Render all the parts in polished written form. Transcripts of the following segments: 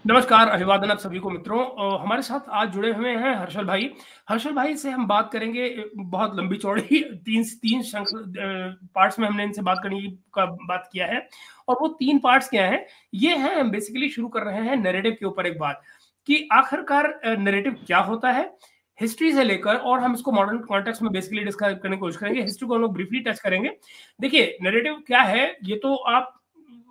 नमस्कार, अभिवादन आप सभी को मित्रों। हमारे साथ आज जुड़े हुए हैं हर्षल भाई। हर्षल भाई से हम बात करेंगे बहुत लंबी-चौड़ी 3 3 पार्ट्स में हमने इनसे बात करने की बात किया है और वो 3 पार्ट्स क्या हैं? ये हैं हम बेसिकली शुरू कर रहे हैं नैरेटिव के ऊपर एक बात कि आखिरकार नैरेटिव क्या होता है? हिस्ट्री से लेकर और हम इसको मॉडर्न कॉन्टेक्स्ट में बेसिकली डिस्क्राइब करने की कोशिश करेंगे। हिस्ट्री को हम लोग ब्रीफली टच करेंगे। देखिए, नैरेटिव क्या है? ये तो आप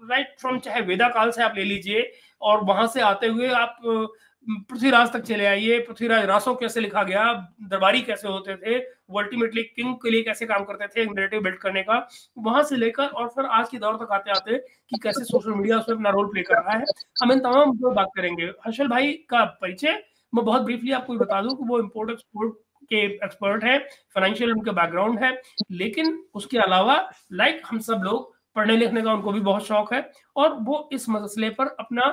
राइट फ्रॉम चाहे वेदा काल से आप ले लीजिए और वहां से आते हुए आप पृथ्वीराज तक चले आइए। पृथ्वीराज रासो कैसे लिखा गया, दरबारी कैसे होते थे, वो अल्टीमेटली किंग के लिए कैसे काम करते थे, एक नैरेटिव बिल्ड करने का, वहां से लेकर और फिर आज के दौर तक आते आते कि कैसे सोशल मीडिया उसमें अपना रोल प्ले कर रहा है। हम इन तमाम मुद्दों पर बात करेंगे। हर्षल भाई का परिचय मैं बहुत ब्रीफली आपको बता दूं कि वो इम्पोर्ट एक्सपोर्ट के एक्सपर्ट है, फाइनेंशियल उनका बैकग्राउंड है, लेकिन उसके अलावा लाइक हम सब लोग पढ़ने लिखने का उनको भी बहुत शौक है और वो इस मसले पर अपना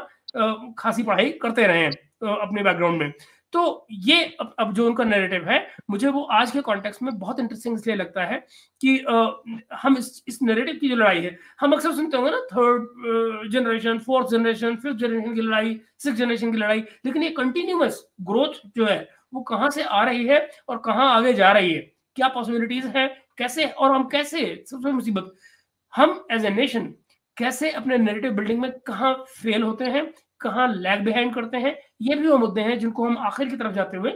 खासी पढ़ाई करते रहे हैं अपने बैकग्राउंड में। तो ये अब जो उनका नैरेटिव है, मुझे वो आज के कॉन्टेक्स्ट में बहुत इंटरेस्टिंग इसलिए लगता है कि हम इस नैरेटिव की जो लड़ाई है, हम अक्सर सुनते होंगे ना third generation, fourth generation, fifth generation की लड़ाई, सिक्स जनरेशन की लड़ाई, लेकिन ये कंटिन्यूअस ग्रोथ जो है वो कहाँ से आ रही है और कहाँ आगे जा रही है, क्या पॉसिबिलिटीज है, कैसे और हम कैसे, सबसे मुसीबत हम एज ए नेशन कैसे अपने नैरेटिव बिल्डिंग में कहाँ फेल होते हैं, कहाँ लैग बिहाइंड करते हैं, ये भी वो मुद्दे हैं जिनको हम आखिर की तरफ जाते हुए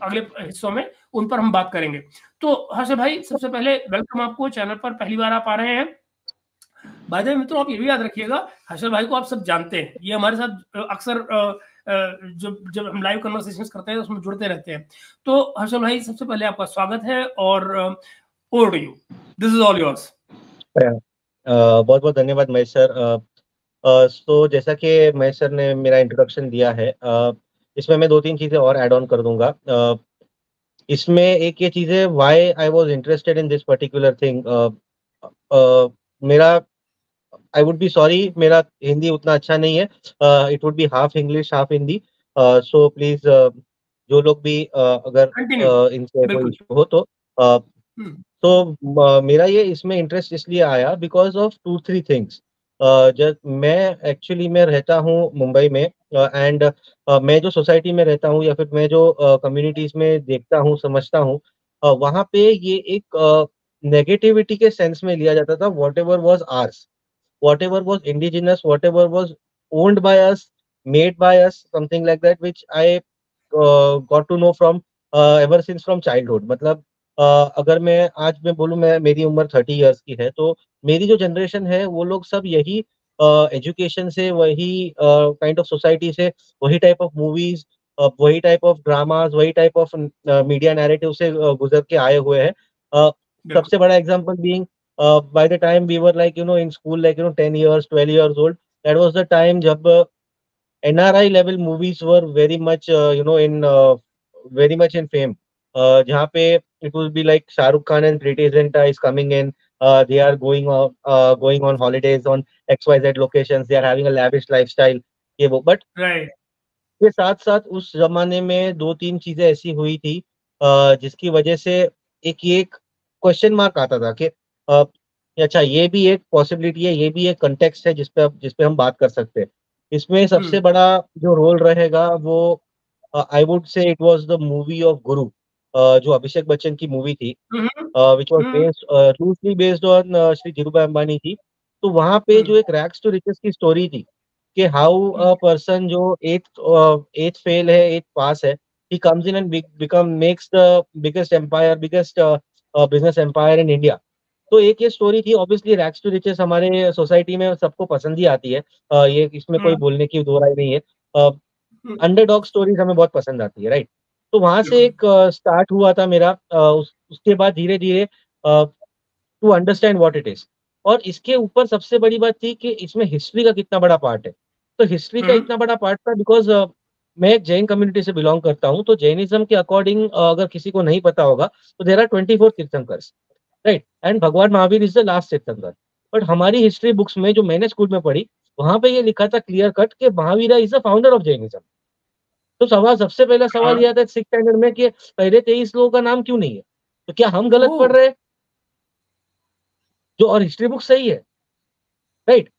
अगले हिस्सों में उन पर हम बात करेंगे। तो हर्षद भाई, सबसे पहले वेलकम आपको चैनल पर, पहली बार आप आ रहे हैं। बाय द वे मित्रों, आप ये भी याद रखिएगा, हर्षद भाई को आप सब जानते हैं, ये हमारे साथ अक्सर जब जब हम लाइव कन्वर्सेशंस करते हैं उसमें जुड़ते रहते हैं। तो हर्षद भाई, सबसे पहले आपका स्वागत है और over to you, this is all yours. बहुत बहुत धन्यवाद महेश सर। तो जैसा कि महेश सर ने मेरा इंट्रोडक्शन दिया है, इसमें मैं 2-3 चीज़ें और ऐड ऑन कर दूंगा। इसमें एक ये चीज़ है, why I was interested in this particular thing. मेरा आई वुड बी सॉरी, मेरा हिंदी उतना अच्छा नहीं है। It would be half English half Hindi. So please जो लोग भी अगर कंटिन्यू। इनसे कोई बिल्कुल। इशू हो तो मेरा ये इसमें इंटरेस्ट इसलिए आया बिकॉज ऑफ 2-3 थिंग्स। जब मैं एक्चुअली मैं रहता हूँ मुंबई में, एंड मैं जो सोसाइटी में रहता हूँ या फिर मैं जो कम्युनिटीज में देखता हूँ समझता हूँ, वहाँ पे ये एक नेगेटिविटी के सेंस में लिया जाता था। Whatever was ours, whatever was indigenous, whatever was owned by us, made by us, something like that, which I got to know from ever since from childhood. मतलब अगर मैं बोलूँ, मैं मेरी उम्र 30 इयर्स की है, तो मेरी जो जनरेशन है वो लोग सब यही एजुकेशन से, वही काइंड ऑफ सोसाइटी से, वही टाइप ऑफ मूवीज, वही टाइप ऑफ ड्रामास, वही टाइप ऑफ मीडिया नैरेटिव से गुजर के आए हुए हैं। अ, बिल्कुल। सबसे बड़ा example being, by the time we were like in school, like 10 years 12 years old, that was the time jab NRI level movies were very much in very much in fame. जहाँ पे it will be like Shah Rukh Khan and Preeti Zinta is coming in. They are going on holidays on XYZ locations. They are having a lavish lifestyle. ये वो, but right. के साथ साथ उस जमाने में 2-3 चीजें ऐसी हुई थी जिसकी वजह से ये एक क्वेश्चन मार्क आता था कि अच्छा, ये भी एक पॉसिबिलिटी है, ये भी एक कंटेक्स्ट है जिस पे हम बात कर सकते हैं। इसमें सबसे बड़ा जो रोल रहेगा वो, I would say it was the movie of गुरु, जो अभिषेक बच्चन की मूवी थी, which was based loosely based on Shri Dhirubhai Ambani थी। तो वहाँ पे जो एक रैग्स टू रिचेस की स्टोरी थी कि हाउ अ पर्सन जो एथ फेल है, एथ पास है, he comes in and become makes the biggest empire, biggest business empire in India. तो एक ये स्टोरी थी। ऑब्वियसली रैग्स टू रिचेस हमारे सोसाइटी में सबको पसंद ही आती है, ये इसमें कोई बोलने की दो राय नहीं है। अंडरडॉग स्टोरीज हमें बहुत पसंद आती है, राइट? तो वहां से बिल्कुल। एक स्टार्ट हुआ था मेरा, उसके बाद धीरे धीरे to understand what it is. और इसके ऊपर सबसे बड़ी बात थी कि इसमें हिस्ट्री का कितना बड़ा पार्ट है। तो हिस्ट्री का इतना बड़ा पार्ट था बिकॉज मैं एक जैन कम्युनिटी से बिलोंग करता हूँ। तो जैनिज्म के अकॉर्डिंग अगर किसी को नहीं पता होगा, तो there are 24 tirthankaras, right? And भगवान महावीर इज द लास्ट तीर्थंकर। बट हमारी हिस्ट्री बुक्स में जो मैंने स्कूल में पढ़ी, वहां पे ये लिखा था क्लियर कट कि Mahavir is the founder of Jainism. तो सबसे पहला सवाल यह आता है सिक्स स्टैंडर्ड में कि पहले 23 लोगों का नाम क्यों नहीं है? तो क्या हम गलत पढ़ रहे हैं? जो और हिस्ट्री बुक सही है, right?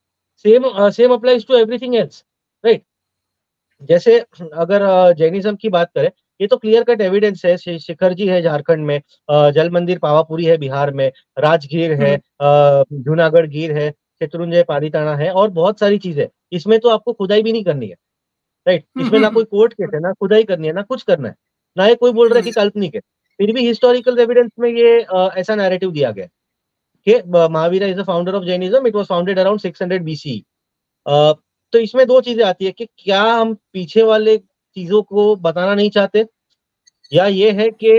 Same same applies to everything else, right. जैसे अगर जैनिज्म की बात करें, ये तो क्लियर कट एविडेंस है, शिखर जी है झारखंड में, जल मंदिर पावापुरी है बिहार में, राजगीर है, जूनागढ़ गिर है, शत्रुंजय पालीताना है, और बहुत सारी चीजें। इसमें तो आपको खुदाई भी नहीं करनी है, राइट। इसमें ना कोई कोर्ट केस है, ना खुदाई करनी है, ना कुछ करना है, ना ये कोई बोल रहा है कि काल्पनिक है। फिर भी हिस्टोरिकल एविडेंस में ये ऐसा नैरेटिव दिया गया कि Mahavira is the founder of Jainism, it was founded around 600 BC. तो इसमें दो चीजें आती है कि क्या हम पीछे वाले चीजों को बताना नहीं चाहते, या ये है कि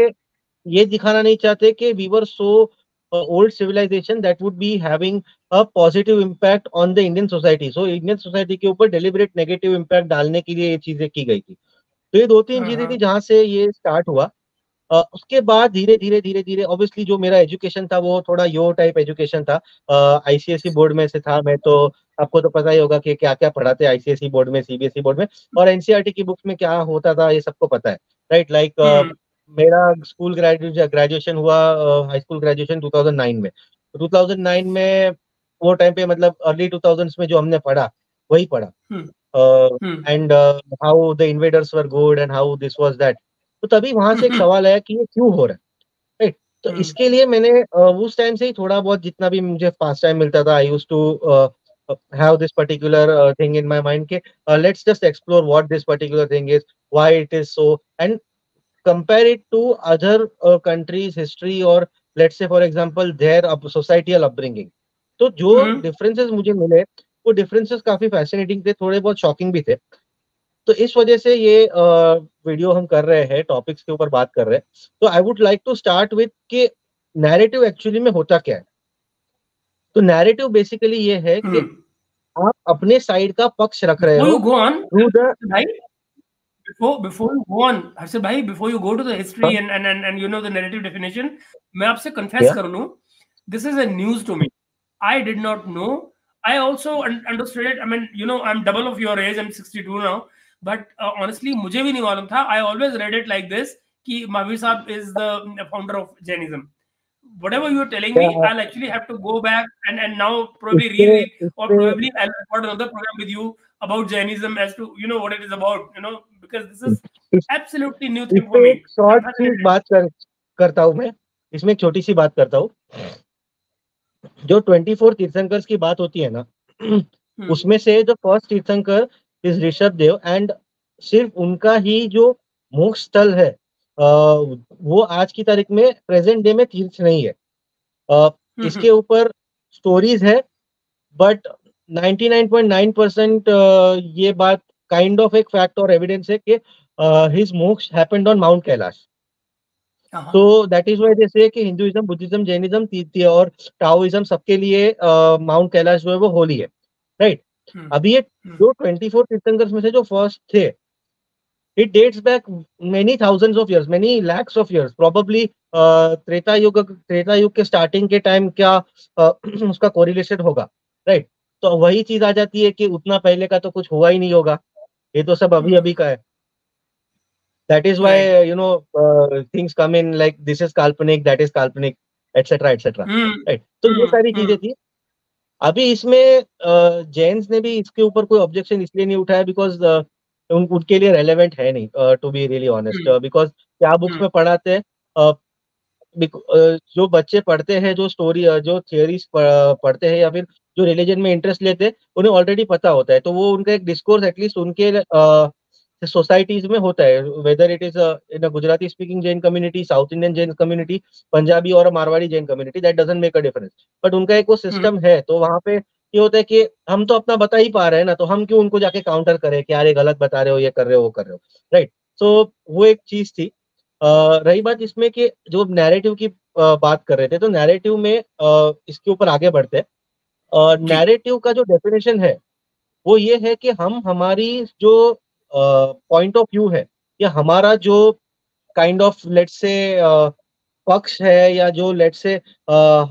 ये दिखाना नहीं चाहते कि we were so old civilisation that would be having a positive impact on the Indian society. So Indian society के ऊपर डेलिबरेट नेगेटिव इम्पैक्ट डालने के लिए ये चीजें की गई थी। तो ये दो तीन चीजें थी जहां से ये स्टार्ट हुआ। उसके बाद धीरे धीरे धीरे धीरे ऑब्वियसली जो मेरा एजुकेशन था वो थोड़ा यो टाइप एजुकेशन था। आईसीएसई बोर्ड में से था मैं, तो आपको तो पता ही होगा कि क्या क्या पढ़ाते हैं आईसीएसई बोर्ड में, सीबीएसई बोर्ड में, और एनसीईआरटी की बुक्स में क्या होता था ये सबको पता है, राइट। लाइक मेरा स्कूल ग्रेजुएशन हुआ, हाई स्कूल ग्रेजुएशन 2009 में। 2009 में वो टाइम पे मतलब अर्ली 2000s में जो हमने पढ़ा वही पढ़ा, and how the invaders were good and how this was that. तो तभी वहां से एक सवाल आया कि ये क्यों हो रहा है, राइट। तो इसके लिए मैंने उस टाइम से ही थोड़ा बहुत जितना भी मुझे पास टाइम मिलता था, I used to have this particular thing in my mind के let's just explore what this particular thing is, why it is so, and compare it to other countries history, और let's say for example their societal upbringing. तो जो differences मुझे मिले वो differences काफी fascinating थे, थोड़े बहुत शॉकिंग भी थे। तो इस वजह से ये वीडियो हम कर रहे हैं, टॉपिक्स के ऊपर बात कर रहे हैं। तो I would like to start with कि नैरेटिव एक्चुअली में होता क्या है। तो नैरेटिव बेसिकली ये है कि आप अपने साइड का पक्ष रख रहे हो through the before you go on, Harshad bhai, before you go to the history and you know the narrative definition, मैं आपसे confess कर लूं, this is a news to me. I did not know. I also understood it. I mean, you know, I'm double of your age. I'm 62 now. But honestly, मुझे भी नहीं मालूम था. I always read it like this कि महावीर साहब is the founder of Jainism. Whatever you're telling me, I'll actually have to go back and now probably reread, or probably I'll record another program with you about Jainism as to you know what it is about, you know, because this is absolutely new thing for me. एक short सी बात करता हूँ मैं, इसमें एक छोटी सी बात करता हूँ। जो 24 तीर्थंकर्स की बात होती है ना, उसमें से जो फर्स्ट तीर्थंकर इज ऋषभ देव, एंड सिर्फ उनका ही जो मोक्ष स्थल है वो आज की तारीख में प्रेजेंट डे में तीर्थ नहीं है। इसके ऊपर स्टोरीज है, बट 99.9% ये बात काइंड ऑफ एक फैक्ट और एविडेंस है कि हिज मोक्ष हैपेंड ऑन माउंट कैलाश। तो दैट इज व्हाई दे से कि हिंदुइज्म, बुद्धिज्म, जैनिज्म और टाओइज्म सबके लिए माउंट कैलाश जो है वो होली है, राइट। अभी ये जो 24 तीर्थंकर्स में से जो फर्स्ट थे, it dates back many thousands of years, many lakhs of years, probably Treta Yuga के स्टार्टिंग के टाइम क्या उसका कोरिलेशन होगा, राइट। तो वही चीज आ जाती है कि उतना पहले का तो कुछ हुआ ही नहीं होगा, ये तो सब अभी अभी का है। That is why you know things come in like this is काल्पनिक, that is काल्पनिक, etc etc, right। तो ये सारी चीजें थी। अभी इसमें जैन्स ने भी इसके ऊपर कोई ऑब्जेक्शन इसलिए नहीं उठाया बिकॉज उनके लिए रेलेवेंट है नहीं, to be really honest, because क्या बुक्स में पढ़ाते हैं, जो बच्चे पढ़ते हैं, जो स्टोरी जो थियरीज पढ़ते हैं या फिर जो रिलीजन में इंटरेस्ट लेते हैं, उन्हें ऑलरेडी पता होता है। तो वो उनका एक डिस्कोर्स एटलीस्ट उनके सोसाइटीज में होता है, whether it is in a Gujarati speaking Jain community, South Indian Jain community, Punjabi और Marwari Jain community, that doesn't make a difference, but उनका एक वो सिस्टम है। तो वहां पे ये होता है कि हम तो अपना बता ही पा रहे हैं ना, तो हम क्यों उनको जाके काउंटर करें कि यार ये गलत बता रहे हो, ये कर रहे हो, वो कर रहे हो, राइट। सो वो एक चीज थी। रही बात इसमें कि जो नैरेटिव की बात कर रहे थे, तो नैरेटिव में इसके ऊपर आगे बढ़ते हैं। नैरेटिव का जो डेफिनेशन है वो ये है कि हम हमारी जो पॉइंट ऑफ व्यू है, या हमारा जो काइंड ऑफ लेट्स से पक्ष है, या जो लेट्स से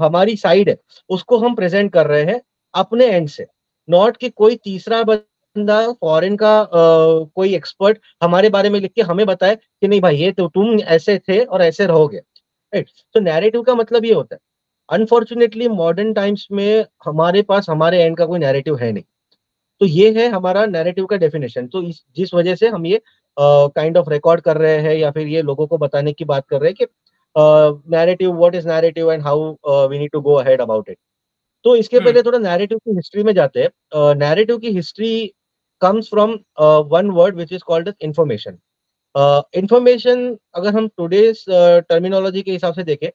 हमारी साइड है, उसको हम प्रेजेंट कर रहे हैं अपने एंड से, नॉट कि कोई तीसरा बंदा फॉरेन का कोई एक्सपर्ट हमारे बारे में लिख के हमें बताए कि नहीं भाई ये तो तुम ऐसे थे और ऐसे रहोगे, राइट। तो नैरेटिव का मतलब ये होता है। अनफॉर्चुनेटली मॉडर्न टाइम्स में हमारे पास हमारे एंड का कोई नैरेटिव है नहीं, तो ये है हमारा नैरेटिव का डेफिनेशन। तो जिस वजह से हम ये काइंड ऑफ रिकॉर्ड कर रहे हैं या फिर ये लोगों को बताने की बात कर रहे हैं कि narrative, what is narrative and how we need to go ahead about it. तो इसके पहले थोड़ा नैरेटिव की हिस्ट्री में जाते हैं। नैरेटिव की history comes from one word which is called as information. Information अगर हम टुडेज टर्मिनोलॉजी के हिसाब से देखें,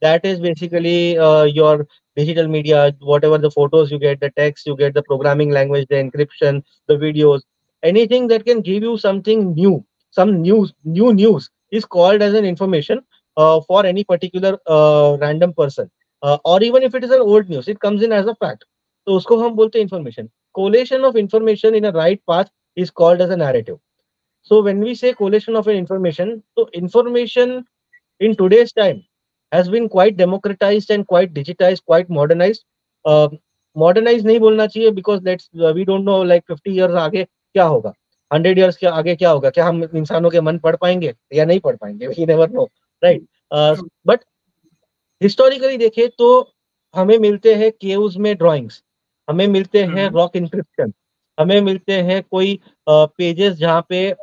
that is basically your digital media, whatever the photos you get, the text you get, the programming language, the encryption, the videos, anything that can give you something new, some new news is called as an information for any particular random person, or even if it is an old news, it comes in as a fact, तो उसको हम बोलते हैं information. Collation of information in a right path is called as a narrative. So when we say collation of an information, so information in today's time has been quite democratized and quite digitized, quite modernized. Uh, Modernized नहीं बोलना चाहिए because we don't know like 50 years आगे क्या होगा, 100 years के आगे क्या होगा, क्या हम इंसानों के मन पढ़ पाएंगे या नहीं पढ़ पाएंगे, we never know, right? But historically देखें तो हमें मिलते हैं केव्स में ड्राइंग्स, हमें मिलते हैं रॉक इंक्रिप्शन, हमें मिलते हैं कोई पेजेस जहाँ पे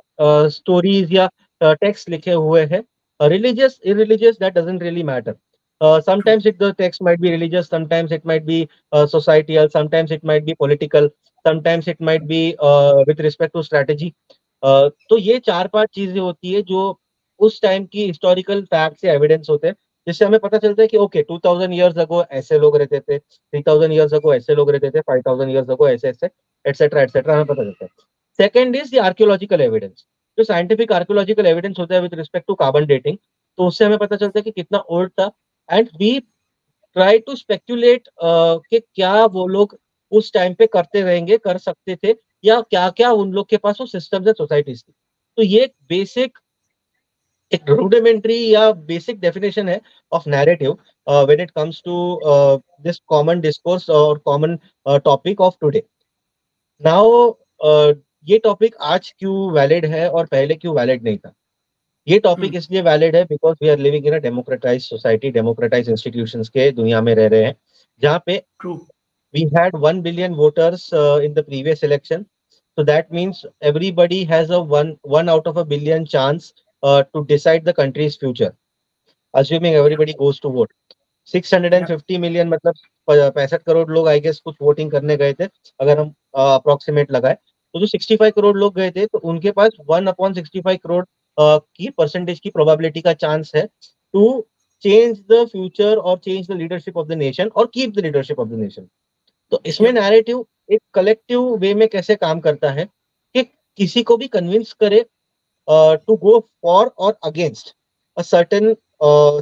स्टोरीज या टेक्स्ट लिखे हुए हैं, religious irreligious that doesn't really matter. Sometimes the text might be religious, sometimes it might be societal, sometimes it might be political, sometimes it might be with respect to strategy. तो ये चार पांच चीजें होती है जो उस टाइम की हिस्टोरिकल फैक्ट से एविडेंस होते हैं, जिससे हमें पता चलता है कि ओके 2000 इयर्स अगो ऐसे लोग रहते थे, 3000 इयर्स अगो ऐसे लोग रहते थे, 5000 इयर्स अगो ऐसे ऐसे एटसेट्रा एटसेट्रा हमें पता चलता है। Second is the archaeological evidence. जो साइंटिफिक आर्कियोलॉजिकल एविडेंस होता है with respect to carbon dating, तो उससे हमें पता चलता है कि कितना ओल्ड था, and we try to speculate कि क्या वो लोग उस टाइम पे करते रहेंगे, कर सकते थे, या क्या क्या उन लोग के पास वो सिस्टम्स एंड सोसाइटीज थी। तो ये बेसिक एक रूडिमेंट्री या बेसिक डेफिनेशन है of narrative when it comes to this common discourse और common topic of today. Now ये टॉपिक आज क्यों वैलिड है और पहले क्यों वैलिड नहीं था? ये टॉपिक इसलिए वैलिड है because we are living in a democratised society, democratised institutions के दुनिया में रह रहे हैं, जहाँ पे we had 1 billion voters in the previous election. So that means everybody has a one out of a billion chance to decide the country's future, assuming everybody goes to vote. 650 million मतलब 65 करोड़ लोग I guess कुछ voting करने गए थे, अगर हम approximate लगाए, तो जो 65 करोड़ लोग गए थे तो उनके पास 1/65 करोड़ की परसेंटेज की प्रोबेबिलिटी का चांस है टू चेंज द फ्यूचर और change the leadership of the nation और keep the leadership of the nation. तो इसमें नैरेटिव एक कलेक्टिव वे में कैसे काम करता है कि किसी को भी कन्विंस करे टू गो फॉर और against a certain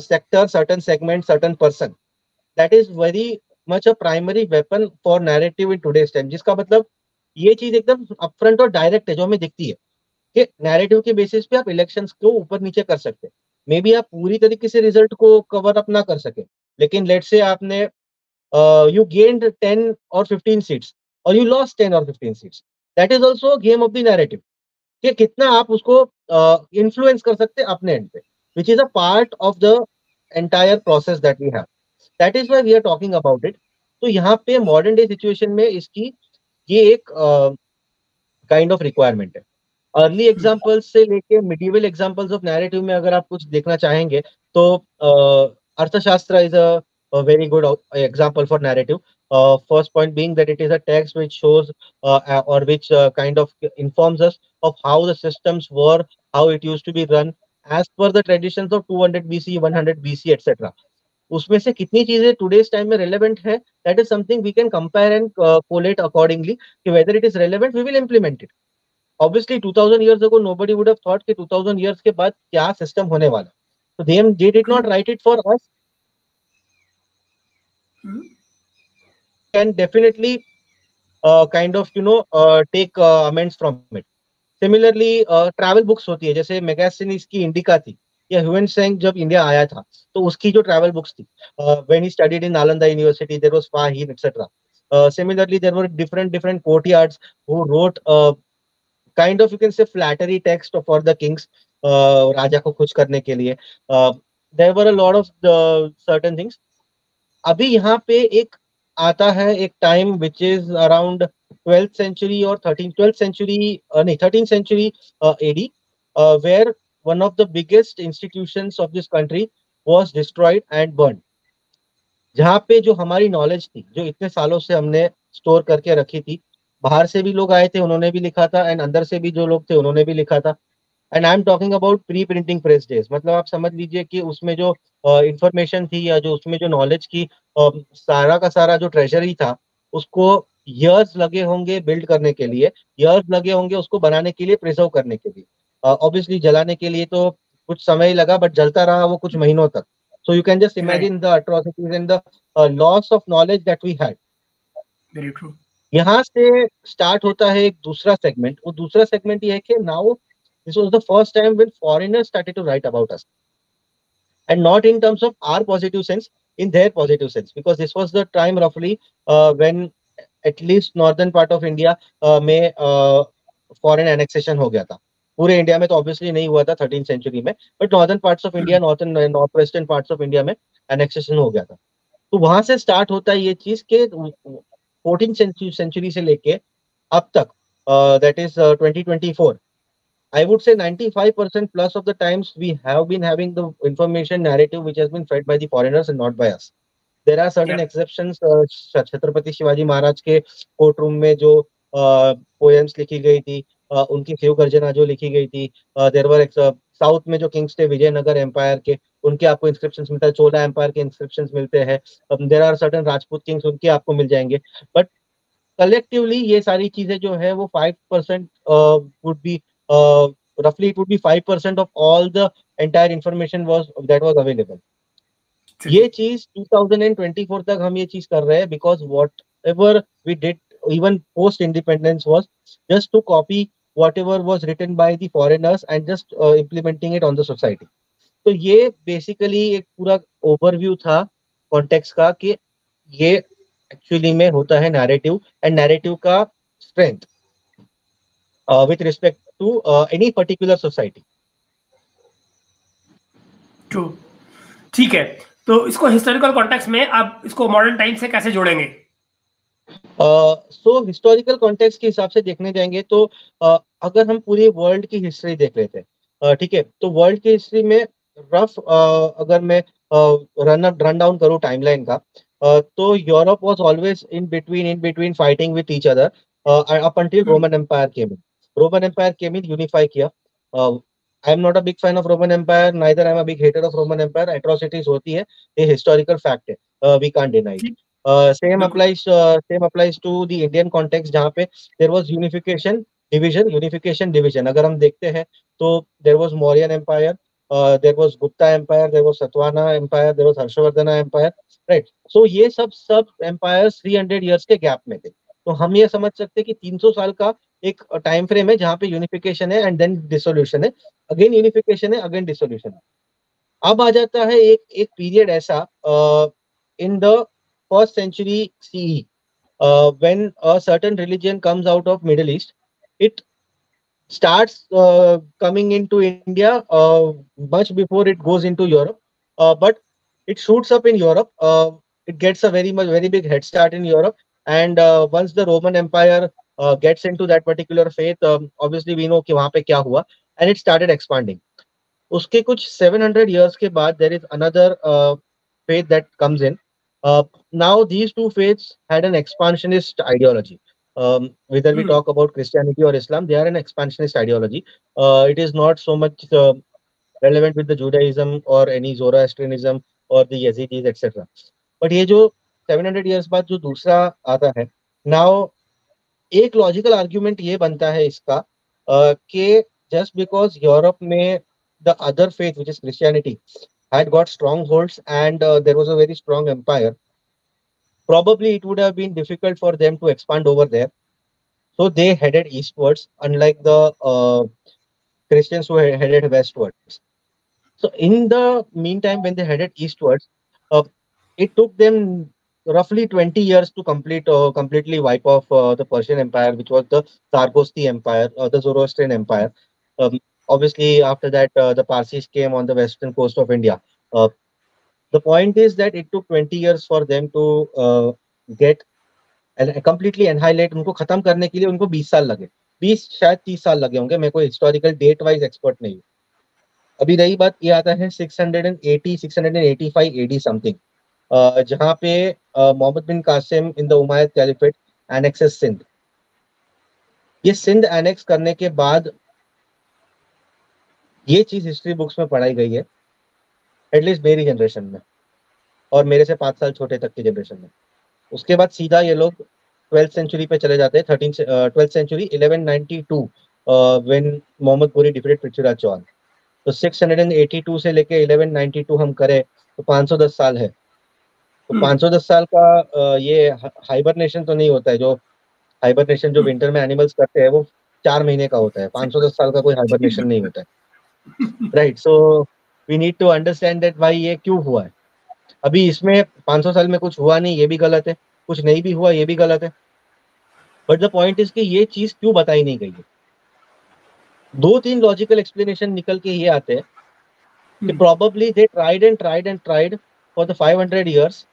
sector, certain segment, certain person. That is very much a primary weapon for narrative in today's time. जिसका मतलब ये चीज एकदम अपफ्रंट और डायरेक्ट है जो हमें दिखती है कि नैरेटिव के बेसिस पे आप इलेक्शंस को ऊपर नीचे कर सकते हैं। मे बी आप पूरी तरीके से रिजल्ट को कवर अप ना कर सके, लेकिन लेट्स से आपने you gained 10 or 15 seats or you lost 10 or 15 seats, that is also a game of the narrative कि कितना आप उसको इन्फ्लुएंस कर सकते हैं अपने एंड पे, which is a part of the entire process that we have. That is why we are talking about it. तो यहाँ पे मॉडर्न डे सिचुएशन में इसकी ये एक काइंड ऑफ रिक्वायरमेंट है। अर्ली एग्जाम्पल्स से लेके मिडिवल एग्जाम्पल्स ऑफ नैरेटिव में अगर आप कुछ देखना चाहेंगे तो अर्थशास्त्र is a very good example for narrative. First point being that it is a text which shows or which kind of informs us of how the systems were, how it used to be run as per the traditions of 200 BC, 100 BC, etc. उसमें से कितनी चीजें today's time में relevant है, that is something we can compare and collate accordingly कि whether it is relevant we will implement it. Obviously 2000 years ago nobody would have thought कि 2000 years के बाद क्या सिस्टम होने वाला, so they did not write it for us, can definitely kind of take amends from it. Similarly travel books होती है, जैसे magazines की इंडिका थी या ह्यूएन सेंग जब इंडिया आया था तो उसकी जो ट्रैवल बुक्स थी, when he studied in Nalanda University there was Fahien etcetera. Similarly there were different courtyards who wrote kind of you can say flattery text for the kings, राजा को खुश करने के लिए. There were a lot of certain things. अभी यहाँ पे एक आता है एक time which is around 12th century or 12th century, 13th century AD, where one of the biggest institutions of this country was destroyed and burned. जहाँ पे जो हमारी नॉलेज थी, जो इतने सालों से हमने स्टोर करके रखी थी, बाहर से भी लोग आए थे, उन्होंने भी लिखा था, एंड अंदर से भी जो लोग थे, उन्होंने भी लिखा था। And I am talking about pre printing press days, मतलब आप समझ लीजिए कि उसमें जो इंफॉर्मेशन थी या जो उसमें जो नॉलेज की सारा का सारा जो ट्रेजरी था, उसको ईयर्स लगे होंगे बिल्ड करने के लिए, ईयर्स लगे होंगे उसको बनाने के लिए, प्रिजर्व करने के लिए। ऑब्वियसली जलाने के लिए तो कुछ समय ही लगा, बट जलता रहा वो कुछ महीनों तक। So you can just right, imagine the atrocities and the loss of knowledge that we had. Very true. यहाँ से स्टार्ट होता है एक दूसरा सेगमेंट। वो दूसरा सेगमेंट ये है कि now this was the first time when foreigners started to write about us, and not in terms of our positive sense, in their positive sense, because this was the time roughly when at least northern part of India में foreign annexation हो गया था। पूरे India में तो obviously नहीं हुआ था 13 सेंचुरी में, but northern parts of India, north western parts of India में एनेक्सेशन हो गया था। तो वहां से स्टार्ट होता है ये चीज के 14 सेंचुरी से लेके अब तक, that is 2024, I would say 95% plus of the times we have been having the information narrative which has been fed by the foreigners and not by us. There are certain या exceptions. Chhatrapati Shivaji Maharaj के court room में जो poems लिखी गई थी, उनकी शिव गर्जना जो लिखी गई थी, देर वर साउथ में जो किंग्स थे विजयनगर एम्पायर के, उनके आपको इंस्क्रिप्शंस मिलता है, चोला एम्पायर के इंस्क्रिप्शंस मिलते हैं। There are certain Rajput kings, उनके आपको मिल जाएंगे। बट कलेक्टिवली ये सारी चीजें जो है वो 5% would be, roughly it would be 5% of all the entire information was available. ये चीज 2024 तक हम ये चीज कर रहे हैं, because whatever we did even post independence was just to copy whatever was written by the foreigners and just implementing it on the society. तो ये बेसिकली एक पूरा ओवरव्यू था कॉन्टेक्स्ट का कि ये एक्चुअली में होता है नैरेटिव, एंड नैरेटिव का strength with respect to any particular society. True, ठीक है। तो इसको हिस्टोरिकल कॉन्टेक्स्ट में आप इसको मॉडर्न टाइम से कैसे जोड़ेंगे? सो हिस्टोरिकल कॉन्टेक्स्ट के हिसाब से देखने जाएंगे तो अगर हम पूरी वर्ल्ड की हिस्ट्री देख लेते हैं, ठीक है, तो वर्ल्ड की हिस्ट्री में रफ अगर मैं रन डाउन करूँ टाइमलाइन का, तो Europe was always in between fighting with each other up until Roman Empire came in. Roman Empire came in, unify किया। I am not a big fan of Roman Empire, neither I am a big hater of Roman Empire. Atrocities होती है, ये historical fact है, we can't deny it. Same applies to the Indian context, जहाँ पे there was unification division। अगर हम देखते हैं तो there was Mauryan Empire, there was Gupta Empire, there was Satavahana Empire, there was Harshvardhana Empire, right? So ये सब empires 300 years के गैप में थे। तो हम ये समझ सकते हैं कि 300 साल का एक टाइम फ्रेम है जहाँ पे यूनिफिकेशन है एंड देन डिसोल्यूशन है, अगेन यूनिफिकेशन है, अगेन डिसोल्यूशन है। अब आ जाता है एक पीरियड ऐसा in the first century CE, when a certain religion comes out of Middle East, it starts coming into India much before it goes into Europe, but it shoots up in Europe. It gets a very big head start in Europe, and once the Roman Empire gets into that particular faith, obviously we know कि वहाँ पे क्या हुआ, and it started expanding. उसके कुछ 700 years के बाद there is another faith that comes in. Now these two faiths had an expansionist ideology. Whether we talk about Christianity or Islam, they are an expansionist ideology. It is not so much relevant with the Judaism or any Zoroastrianism or the Yazidis, etc. But ये जो 700 years बाद जो दूसरा आता है, now एक logical argument ये बनता है इसका कि just because यूरोप में the other faith, which is Christianity, had got strongholds and there was a very strong empire, probably it would have been difficult for them to expand over there. So they headed eastwards, unlike the Christians who headed westwards. So in the meantime, when they headed eastwards, it took them roughly 20 years to completely wipe off the Persian Empire, which was the Sargosti Empire, the Zoroastrian Empire. Obviously, after that, the Parsis came on the western coast of India. The point is that it took 20 years for them to get completely annihilate, उनको खत्म करने के लिए उनको 20 साल लगे, 20 शायद 30 साल लगे होंगे, मैं कोई हिस्टोरिकल डेट वाइज एक्सपर्ट नहीं हूँ। अभी रही बात, ये आता है 680 685 एडी समथिंग, जहाँ पे Muhammad bin Qasim in the Umayyad Caliphate annexes Sindh. ये सिंध एनेक्स करने के बाद ये चीज हिस्ट्री बुक्स में पढ़ाई गई है, एटलीस्ट मेरी जनरेशन में और मेरे से 5 साल छोटे तक की जनरेशन में। उसके बाद सीधा ये लोग 12th सेंचुरी पे चले जाते हैं, 12th century 1192 when Mohammad Ghori defeated Prithviraj Chauhan. तो 682 से लेके 1192 हम करें तो 510 साल है। तो 510 साल का ये हाइबरनेशन तो नहीं होता है, जो हाइबरनेशन जो विंटर में एनिमल्स करते हैं वो 4 महीने का होता है, 510 साल का कोई हाइबरनेशन नहीं होता है, right. So we need to understand that भाई ये क्यों हुआ है। अभी इसमें 500 साल में कुछ हुआ नहीं, ये भी गलत है, कुछ नहीं भी हुआ, ये भी गलत है, बट द पॉइंट इज कि ये चीज क्यों बताई नहीं गई है। 2-3 लॉजिकल एक्सप्लेनेशन निकल के ये आते हैं कि probably they tried for the 500 years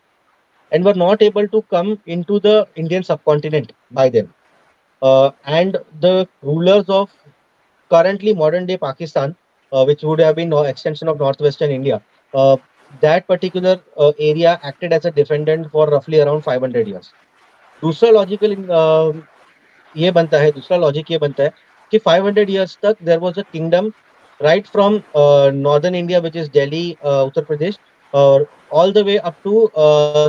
and were not able to come into the Indian subcontinent by them. And the rulers of currently modern day Pakistan, which would have been an extension of northwestern India, that particular area acted as a defendant for roughly around 500 years. दूसरा logical ये बनता है, दूसरा logic ये बनता है कि 500 years तक there was a kingdom right from northern India, which is Delhi, Uttar Pradesh, all the way up to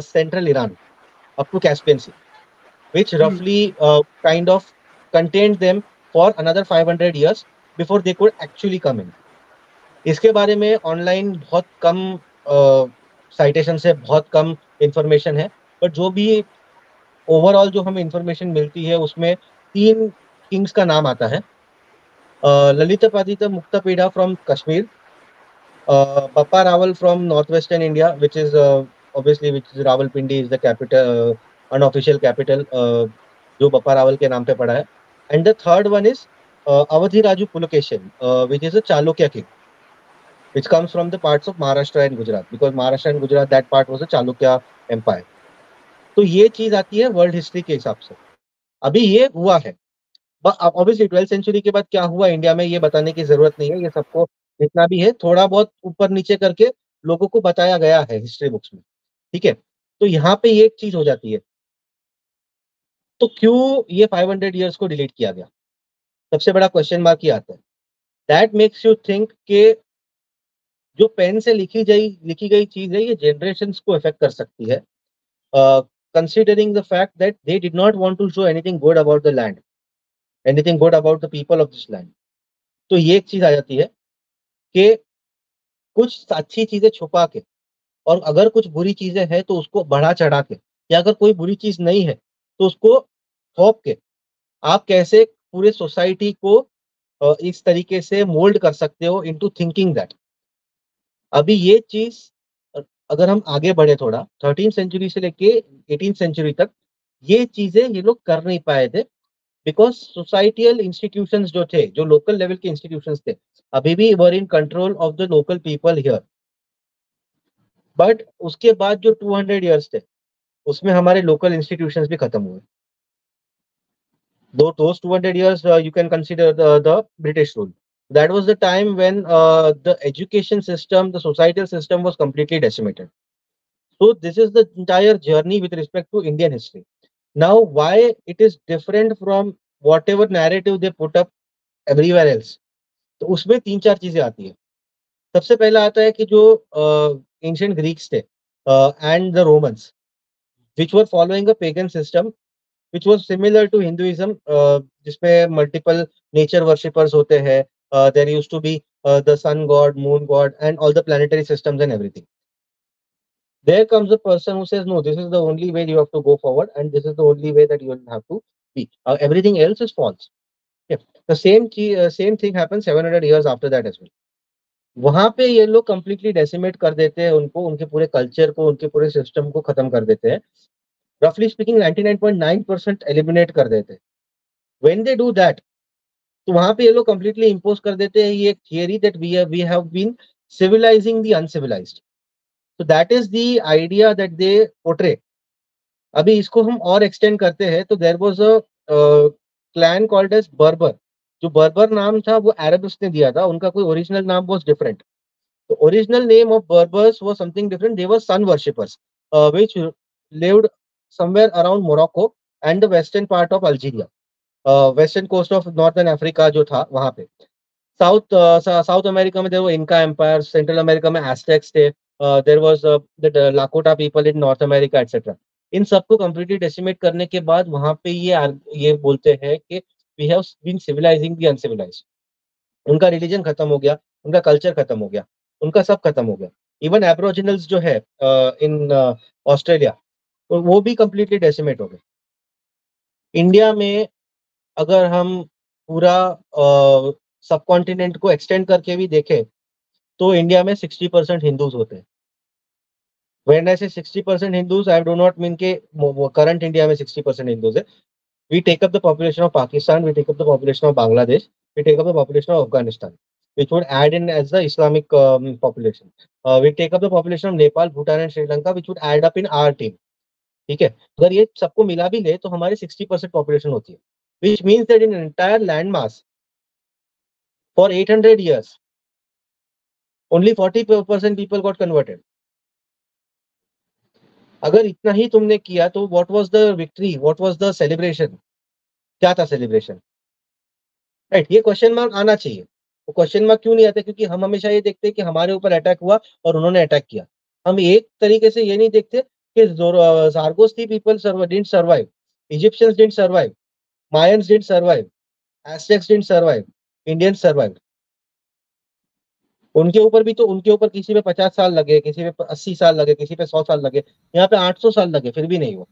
central Iran, up to Caspian Sea, which roughly kind of contained them for another 500 years before they could actually come in. इसके बारे में online बहुत कम citation से बहुत कम information है, but जो भी overall जो हमें इंफॉर्मेशन मिलती है उसमें 3 किंग्स का नाम आता है। Lalitaditya Muktapida from Kashmir, Bappa Rawal from northwestern India, which is obviously which is Rawalpindi is the capital, unofficial capital, जो Bappa Rawal के नाम पे पड़ा है. And the third one is Awadhi Raju Pulakeshin, which is a Chalukya king, which comes from the parts of Maharashtra and Gujarat, because Maharashtra and Gujarat that part was a Chalukya empire. तो ये चीज आती है world history के हिसाब से। अभी ये हुआ है, ऑब्वियसली 12th सेंचुरी के बाद क्या हुआ इंडिया में ये बताने की जरूरत नहीं है, ये सबको जितना भी है थोड़ा बहुत ऊपर नीचे करके लोगों को बताया गया है हिस्ट्री बुक्स में, ठीक है। तो यहाँ पे ये एक चीज हो जाती है, तो क्यों ये 500 इयर्स को डिलीट किया गया, सबसे बड़ा क्वेश्चन मार्क ये आता है। दैट मेक्स यू थिंक के जो पेन से लिखी गई चीज है ये जनरेशंस को इफेक्ट कर सकती है, considering the fact that they did not want to show anything good about the land, anything good about the people of this land. तो ये एक चीज आ जाती है कि कुछ अच्छी चीजें छुपा के, और अगर कुछ बुरी चीजें हैं तो उसको बढ़ा चढ़ा के, या अगर कोई बुरी चीज नहीं है तो उसको थोप के आप कैसे पूरे सोसाइटी को इस तरीके से मोल्ड कर सकते हो इनटू थिंकिंग दैट। अभी ये चीज अगर हम आगे बढ़े थोड़ा 13th सेंचुरी से लेके 18th सेंचुरी तक ये चीजें ये लोग कर नहीं पाए थे, बिकॉज सोसाइटियल इंस्टीट्यूशंस जो थे, जो लोकल लेवल के इंस्टीट्यूशंस थे, अभी भी were in control of the local people here. But उसके बाद जो 200 इयर्स थे उसमें हमारे लोकल इंस्टीट्यूशंस भी खत्म हुए। Those 200 years you can consider the British rule. That was the time when the education system, the societal system was completely decimated. So this is the entire journey with respect to Indian history. Now, why it is different from whatever narrative they put up everywhere else? तो उसमें 3-4 चीजें आती है। सबसे पहला आता है कि जो एंशिएंट ग्रीक्स थे and the Romans which were following a pagan system which was similar to Hinduism, जिसमें multiple nature worshippers होते हैं, there used to be the sun god, moon god and all the planetary systems and everything. There comes a person who says no, this is the only way you have to go forward and this is the only way that you will have to be, everything else is false. Yeah. The same thing happens 700 years after that as well. वहां पे ये लोग completely decimate कर देते हैं उनको, उनके पूरे कल्चर को, उनके पूरे सिस्टम को खत्म कर देते हैं, रफली स्पीकिंग 99.9% एलिमिनेट कर देते हैं। व्हेन दे डू दैट, तो वहां पे ये लोग कंप्लीटली इंपोज कर देते हैं ये एक theory that we have been civilising the uncivilised. So that is the idea that they portray. अभी इसको हम और एक्सटेंड करते हैं तो there was a clan called as बर्बर। जो बर्बर नाम था वो अरब्स ने दिया था, उनका कोई ओरिजिनल नाम was different. The original name of Berbers was something different. They were sun worshippers, which lived somewhere around Morocco and the western part of Algeria, western coast of northern Africa जो था वहाँ पे। South America में there were Inca empire, Central America में Aztecs थे, there was the Lakota people in North America etcetera. इन सबको completely decimate करने के बाद वहाँ पे ये बोलते हैं कि we have been civilising the uncivilised. उनका रिलीजन खत्म हो गया, उनका कल्चर खत्म हो गया, उनका सब खत्म हो गया। इवन एब्रोजिनल्स जो है इन ऑस्ट्रेलिया, तो वो भी कंप्लीटली डेसिमेट हो गए। इंडिया में अगर हम पूरा सब कॉन्टिनेंट को एक्सटेंड करके भी देखें तो इंडिया में 60% हिंदूज होते हैं। व्हेन आई से 60% Hindus, I do not mean के करंट इंडिया में 60% हिंदूज है। We take up the population of Pakistan, we take up the population of Bangladesh, we take up the population of Afghanistan, which would add in as the Islamic population. We take up the population of Nepal, Bhutan and Sri Lanka, which would add up in our team. ठीक है, अगर ये सबको मिला भी ले तो हमारी 60% पॉपुलेशन होती है, which means that in an entire land mass for 800 years only 40% people got converted. अगर इतना ही तुमने किया तो what was the victory, what was the celebration? क्या था सेलिब्रेशन? राइट, ये क्वेश्चन मार्क आना चाहिए। वो क्वेश्चन मार्क क्यों नहीं आता? क्योंकि हम हमेशा ये देखते हैं कि हमारे ऊपर अटैक हुआ और उन्होंने अटैक किया। हम एक तरीके से ये नहीं देखते कि ज़ारगोस्ती people didn't survive, Egyptians didn't survive, Mayans didn't survive, Aztecs didn't survive, Indians survive. उनके ऊपर किसी पे 50 साल लगे, किसी पे 80 साल लगे, किसी पे 100 साल लगे, यहाँ पे 800 साल लगे, फिर भी नहीं हुआ।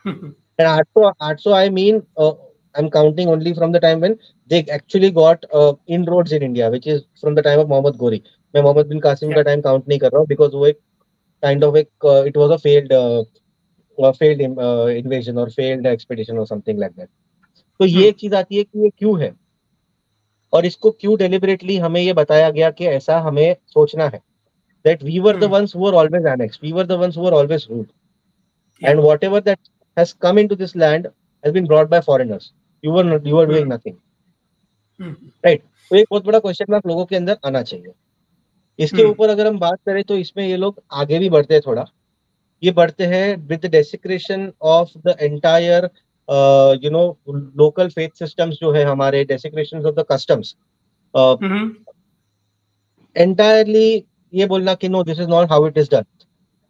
And 800, I mean, I'm counting only from the time when they actually got inroads in India, which is from the time of Mohammad Ghori. मैं मोहम्मद बिन कासिम का टाइम काउंट नहीं कर रहा हूँ, बिकॉज वो एक काइंड ऑफ एक it was a failed invasion or failed expedition or something like that. तो ये एक चीज आती है कि ये क्यों है, और इसको क्यों डेलिबरेटली हमें ये बताया गया कि ऐसा हमें सोचना है, that we were the ones who were always annexed, we were the ones who were always ruled, and whatever that has come into this land has been brought by foreigners. You were doing nothing. Right? तो एक बहुत बड़ा question mark लोगों के अंदर आना चाहिए। इसके ऊपर अगर हम बात करें तो इसमें ये लोग आगे भी बढ़ते हैं थोड़ा। ये बढ़ते हैं with the desecration of the entire local faith systems जो है हमारे, desecration of the customs, entirely ये बोलना कि no this is not how it is done.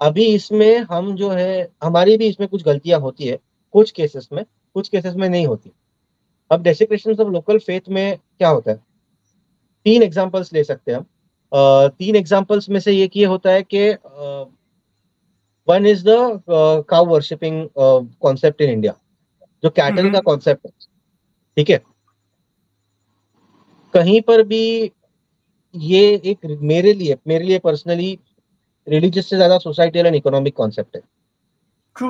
अभी इसमें हम जो है, हमारी भी इसमें कुछ गलतियां होती है कुछ केसेस में नहीं होती। अब डेसिक्रेशन ऑफ लोकल फेथ में क्या होता है, 3 एग्जांपल्स ले सकते हैं हम। 3 एग्जांपल्स में से एक ये होता है कि one is the cow worshipping concept in India, जो कैटल का कॉन्सेप्ट है। ठीक है, कहीं पर भी ये एक मेरे लिए पर्सनली रिलीजियस से ज्यादा सोसाइटल एंड इकोनॉमिक कॉन्सेप्ट है।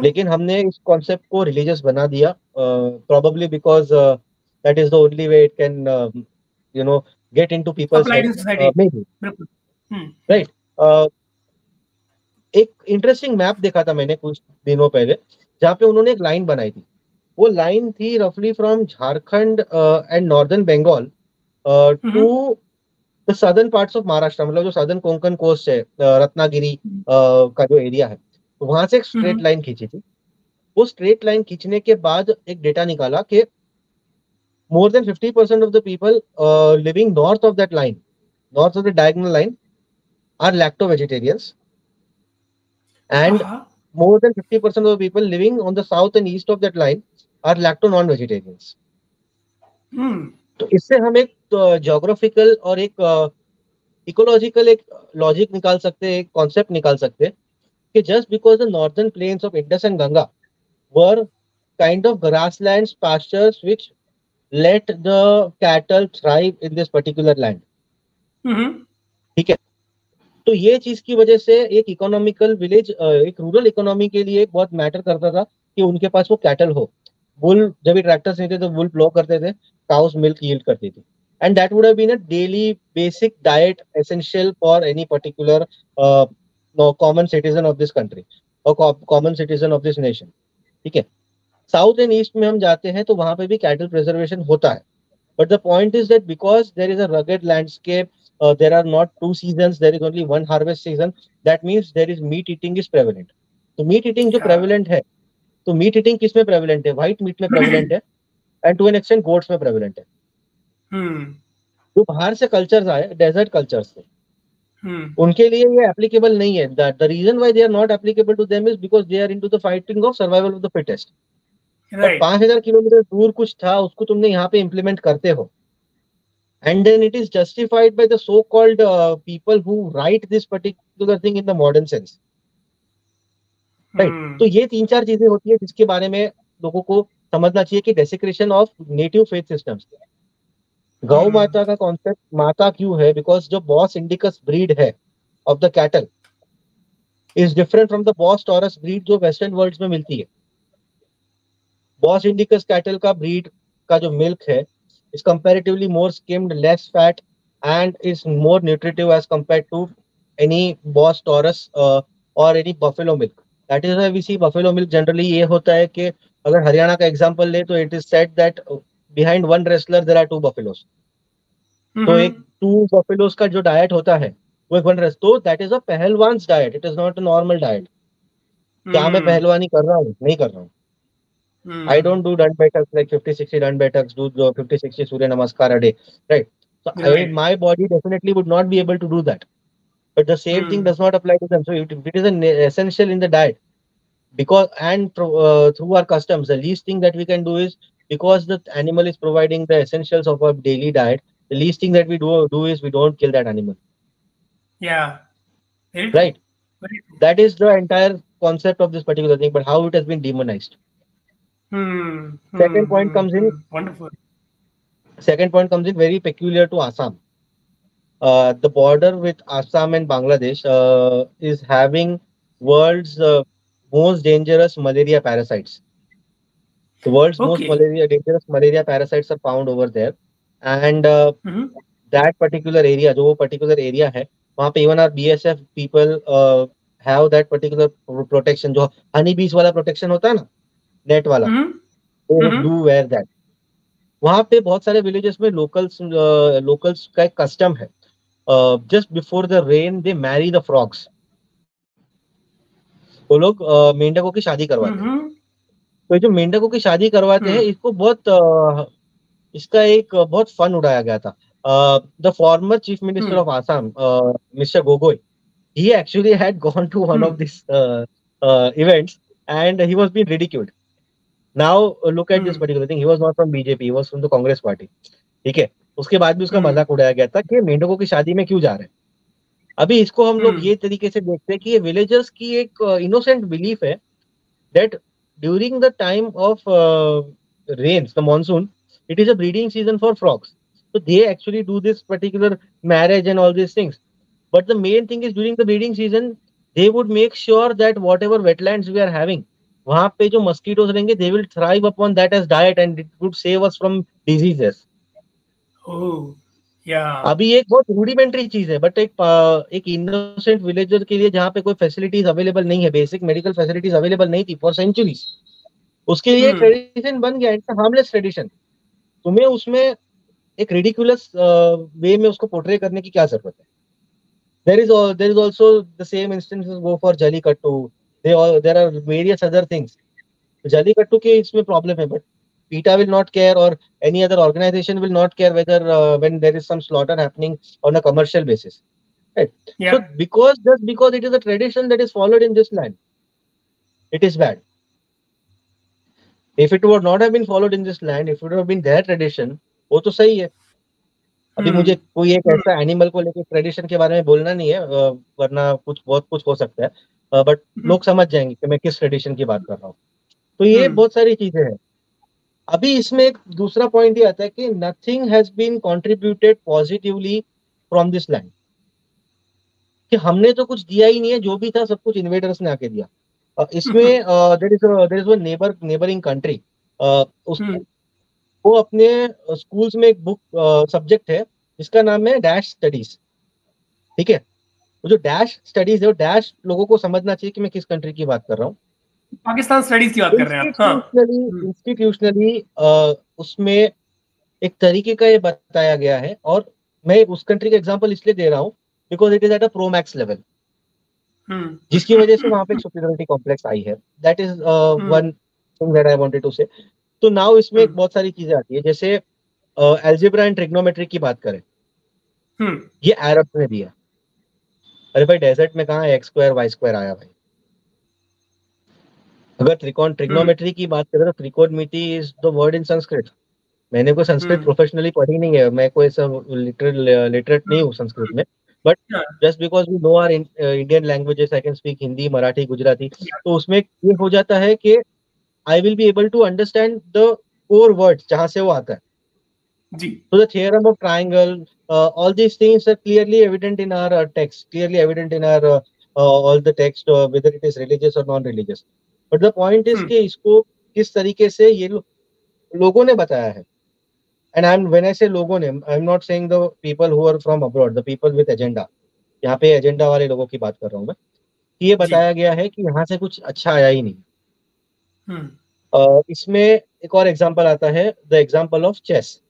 लेकिन हमने इस कॉन्सेप्ट को रिलीजियस बना दिया, probably because that is the only way it can get into people's head, maybe. Right, एक इंटरेस्टिंग मैप देखा था मैंने कुछ दिनों पहले, जहाँ पे उन्होंने एक लाइन बनाई थी। वो लाइन थी रफली from Jharkhand and northern Bengal to the southern parts of Maharashtra, मतलब जो सदर्न कोंकण कोस्ट है, रत्नागिरी का जो एरिया है, तो वहां से एक स्ट्रेट लाइन खींची थी। वो स्ट्रेट लाइन खींचने के बाद एक डेटा निकाला कि more than 50% of the people living north of that line, north of the diagonal line, are lacto-vegetarians, and more than 50% of the people living on the south and east of that line are lacto-non-vegetarians. तो इससे हम एक geographical और एक ecological एक logic निकाल सकते हैं, एक कॉन्सेप्ट निकाल सकते हैं कि just because the northern plains of Indus and Ganga were kind of grasslands, pastures which let the cattle thrive in this particular land. ठीक है, तो ये चीज की वजह से एक इकोनॉमिकल विलेज, एक रूरल इकोनॉमी के लिए बहुत मैटर करता था कि उनके पास वो कैटल हो। वुल, जब भी ट्रैक्टर्स नहीं थे तो वुल प्लो करते थे, काउस मिल्क यील्ड करती थी, and that would have been a daily basic diet essential for any particular common citizen of this country. और common citizen of this nation. ठीक है, साउथ एंड ईस्ट में हम जाते हैं तो वहां पे भी कैटल प्रिजर्वेशन होता है, but the point is that because there is a rugged landscape, there are not two seasons, there is only one harvest season, that means there is meat eating is prevalent. तो meat eating जो या prevalent है, तो meat eating किस में prevalent है? White meat में prevalent है, and to an extent goats में प्रेवलेंट है। हम्म जो बाहर से कल्चर्स आए, डेजर्ट कल्चर्स से, हम्म उनके लिए ये एप्लीकेबल नहीं है। The reason why they are not applicable to them is because they are into the fighting of survival of the fittest. But right 5,000 kilometre दूर कुछ था, उसको तुमने यहाँ पे इम्प्लीमेंट करते हो, and then it is justified by the so-called people who write this particular thing in the modern sense, right? तो ये तीन चार चीजें होती है जिसके बारे में लोगों को समझना चाहिए कि desecration of native faith systems. गौ माता का कॉन्सेप्ट माता क्यों है? बिकॉज जो बॉस इंडिकस ब्रीड है of the cattle is different from the boss taurus breed जो वेस्टर्न वर्ल्ड में मिलती है। बॉस इंडिकस कैटल का ब्रीड का जो मिल्क है is comparatively more skimmed, less fat, and is more nutritive as compared to any Bos Taurus or any buffalo milk. That is why we see buffalo milk generally ये होता है कि अगर हरियाणा का एग्जांपल ले तो it is said that behind one wrestler there are two buffaloes. तो एक टू buffaloes का जो डाइट होता है वो एक वन रेस्ट, तो that is a pehlwan's diet, it is not a normal diet. क्या मैं पहलवानी कर रहा हूँ? नहीं कर रहा हूँ। I don't do run betters like 50-60 run betters, do 50-60 Surya Namaskar a day, right? So right my body definitely would not be able to do that. But the same thing does not apply to them. So if it is an essential in the diet, because and through our customs, the least thing that we can do is, because the animal is providing the essentials of our daily diet, the least thing that we do is we don't kill that animal, या very true right? Very true That is the entire concept of this particular thing, but how it has been demonized. Second point comes in. Wonderful Second point comes in very peculiar to Assam. The border with Assam and Bangladesh is having world's most dangerous malaria parasites. The world's most okay dangerous malaria parasites are found over there, and that particular area, जो वो particular area है, वहाँ पे even our BSF people have that particular protection, जो honey bees वाला protection होता है ना, net वाला, they do wear that. वहाँ पे बहुत सारे विलेजेस में लोकल्स का एक कस्टम है, just before the rain they marry the frogs. वो लोग मेंढकों की शादी करवाते हैं। तो ये जो मेंढकों की शादी करवाते हैं, इसको इसका एक बहुत फन उड़ाया गया था। The former chief minister of Assam mister Gogoi, he actually had gone to one of these events and he was being ridiculed. Now look at this particular thing, he was not from BJP, he was from the Congress party. ठीक है, उसके बाद भी उसका मजाक उड़ाया गया था कि मेंढकों की शादी में क्यों जा रहे हैं। अभी इसको हम लोग ये तरीके से देखते हैं कि ये विलेजर्स की एक इनोसेंट बिलीफ है that during the time of rains, the monsoon, it is a breeding season for frogs. So they actually do this particular marriage and all these things. But the main thing is during the breeding season, they would make sure that whatever wetlands we are having, वहां पे जो mosquitoes रहेंगे, they will thrive upon that as diet and it would save us from diseases. अभी एक बहुत rudimentary चीज है, but एक इनोसेंट विलेजर के लिए जहाँ पे कोई फैसिलिटीज अवेलेबल नहीं है, बेसिक मेडिकल फैसिलिटीज अवेलेबल नहीं थी फॉर सेंचुरीज, उसके लिए ट्रेडिशन बन गया, इट्स हार्मलेस ट्रेडिशन। तुम्हें उसमें एक रिडिकुलस वे में उसको पोर्ट्रे करने की क्या जरूरत है? there is also the same instances go for Jallikattu. There are various other things. Jallikattu के इसमें प्रॉब्लम है, but PETA will not care or any other organization will not care whether when there is some slaughter happening on a commercial basis, right? So just because it is a tradition that is followed in this land, it is bad. If it would not have been followed in this land, if it would have been their tradition, वो तो सही है। अभी मुझे कोई एक ऐसा animal को लेकर ट्रेडिशन के बारे में बोलना नहीं है, वरना बहुत कुछ हो सकता है, बट लोग समझ जाएंगे कि मैं किस ट्रेडिशन की बात कर रहा हूँ। तो ये बहुत सारी चीजें हैं। अभी इसमें एक दूसरा पॉइंट ये आता है कि nothing has been contributed positively from this land, कि हमने तो कुछ दिया ही नहीं है, जो भी था सब कुछ इन्वेडर्स ने आके दिया। इसमें there is one neighbouring country, वो अपने स्कूल्स में एक बुक सब्जेक्ट है जिसका नाम है डैश स्टडीज। ठीक है, वो जो डैश स्टडीज है, वो डैश लोगों को समझना चाहिए कि मैं किस कंट्री की बात कर रहा हूँ। पाकिस्तान स्टडीज की बात कर रहे हैं आप? हाँ। इंस्टीट्यूशनली उसमें एक तरीके का ये बताया गया है, और मैं उस कंट्री का एग्जांपल इसलिए दे रहा हूँ because it is at a pro max level, जिसकी वजह से वहां पे एक सुपीरियरिटी कॉम्प्लेक्स आई है। That is one thing that I wanted to say. तो नाउ इसमें बहुत सारी चीजें आती है, जैसे एल्जेब्रा एंड ट्रिग्नोमेट्री की बात करें, ये अरब में भी है। अरे भाई डेजर्ट में कहाँ एक्स स्क्वायर वाई स्क्वायर आया भाई? अगर ट्रिग्नोमेट्री की बात करें तो त्रिकोणमिति is the word in Sanskrit. मैंने कोई संस्कृत प्रोफेशनली पढ़ी नहीं है, मैं कोई सब लिटरेट नहीं हूँ संस्कृत में, but just because we know our Indian languages, I can speak Hindi, Marathi, Gujarati, तो उसमें ये हो जाता है कि I will be able to understand the core words जहां से वो आता है। जी। So the theorem of triangle, all these things are clearly evident in our text, clearly evident in our all the text, whether it is religious or non-religious. But the point is कि इसको किस तरीके से ये लोगों ने बताया है। And when I say लोगों ने, I'm not saying the people who are from abroad, the people with agenda. यहाँ पे एजेंडा वाले लोगों की बात कर रहा हूँ मैं, कि ये बताया गया है कि यहाँ से कुछ अच्छा आया ही नहीं। इसमें एक और एग्जांपल आता है, the example of chess.